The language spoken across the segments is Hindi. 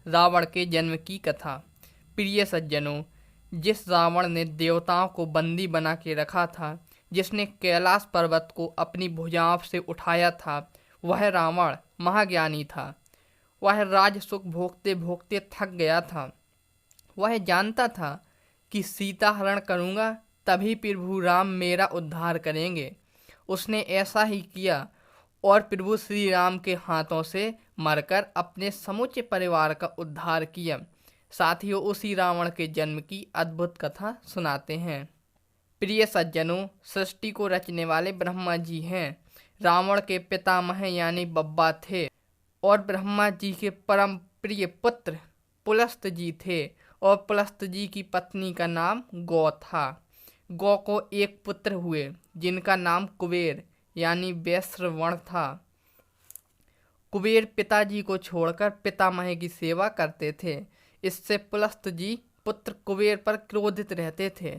रावण के जन्म की कथा। प्रिय सज्जनों, जिस रावण ने देवताओं को बंदी बना के रखा था, जिसने कैलाश पर्वत को अपनी भुजाओं से उठाया था, वह रावण महाज्ञानी था। वह राज सुख भोगते भोगते थक गया था। वह जानता था कि सीता हरण करूंगा तभी प्रभु राम मेरा उद्धार करेंगे। उसने ऐसा ही किया और प्रभु श्री राम के हाथों से मरकर अपने समूचे परिवार का उद्धार किया। साथियों, उसी रावण के जन्म की अद्भुत कथा सुनाते हैं। प्रिय सज्जनों, सृष्टि को रचने वाले ब्रह्मा जी हैं। रावण के पितामह यानी बब्बा थे और ब्रह्मा जी के परम प्रिय पुत्र पुलस्त जी थे और पुलस्त जी की पत्नी का नाम गौ था। गौ को एक पुत्र हुए जिनका नाम कुबेर यानी वैश्रवण था। कुबेर पिताजी को छोड़कर पितामह की सेवा करते थे। इससे पुलस्त जी पुत्र कुबेर पर क्रोधित रहते थे।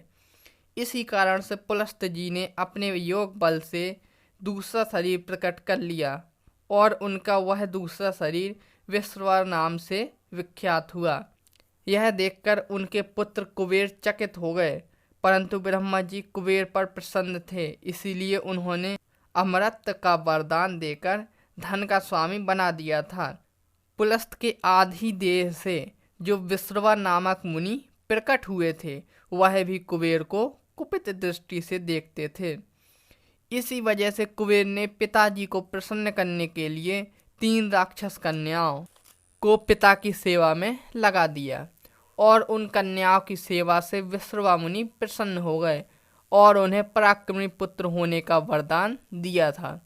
इसी कारण से पुलस्त जी ने अपने योग बल से दूसरा शरीर प्रकट कर लिया और उनका वह दूसरा शरीर विश्रवा नाम से विख्यात हुआ। यह देखकर उनके पुत्र कुबेर चकित हो गए, परंतु ब्रह्मा जी कुबेर पर प्रसन्न थे, इसीलिए उन्होंने अमरत्व का वरदान देकर धन का स्वामी बना दिया था। पुलस्त के आधी देह से जो विश्रवा नामक मुनि प्रकट हुए थे, वह भी कुबेर को कुपित दृष्टि से देखते थे। इसी वजह से कुबेर ने पिताजी को प्रसन्न करने के लिए 3 राक्षस कन्याओं को पिता की सेवा में लगा दिया और उन कन्याओं की सेवा से विश्रवा मुनि प्रसन्न हो गए और उन्हें पराक्रमी पुत्र होने का वरदान दिया था।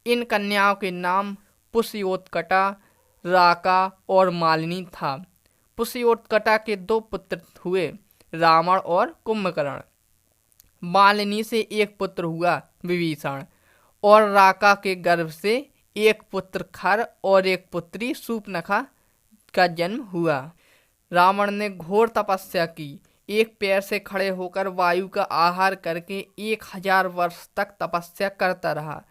इन कन्याओं के नाम पुष्योत्कटा, राका और मालिनी था। पुष्योत्कटा के 2 पुत्र हुए, रावण और कुंभकर्ण। मालिनी से एक पुत्र हुआ, विभीषण, और राका के गर्भ से एक पुत्र खर और एक पुत्री शूर्पणखा का जन्म हुआ। रावण ने घोर तपस्या की। एक पैर से खड़े होकर वायु का आहार करके 1000 वर्ष तक तपस्या करता रहा।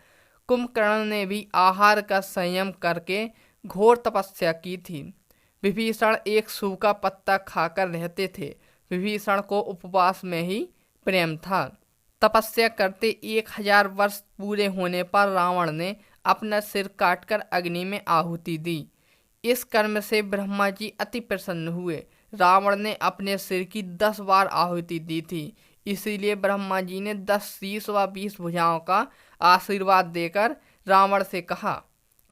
कुंभकर्ण ने भी आहार का संयम करके घोर तपस्या की थी। विभीषण एक सूखा पत्ता खाकर रहते थे। विभीषण को उपवास में ही प्रेम था। तपस्या करते 1000 वर्ष पूरे होने पर रावण ने अपना सिर काटकर अग्नि में आहुति दी। इस कर्म से ब्रह्मा जी अति प्रसन्न हुए। रावण ने अपने सिर की 10 बार आहुति दी थी, इसीलिए ब्रह्मा जी ने 10 शीश व 20 भुजाओं का आशीर्वाद देकर रावण से कहा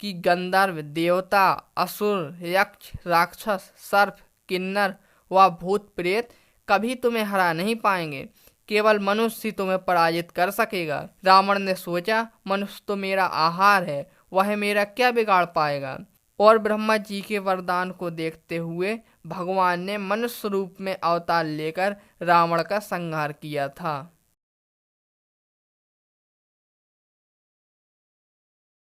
कि गंधर्व, देवता, असुर, यक्ष, राक्षस, सर्प, किन्नर व भूत प्रेत कभी तुम्हें हरा नहीं पाएंगे, केवल मनुष्य तुम्हें पराजित कर सकेगा। रावण ने सोचा, मनुष्य तो मेरा आहार है, वह मेरा क्या बिगाड़ पाएगा। और ब्रह्मा जी के वरदान को देखते हुए भगवान ने मनुष्य रूप में अवतार लेकर रावण का संहार किया था।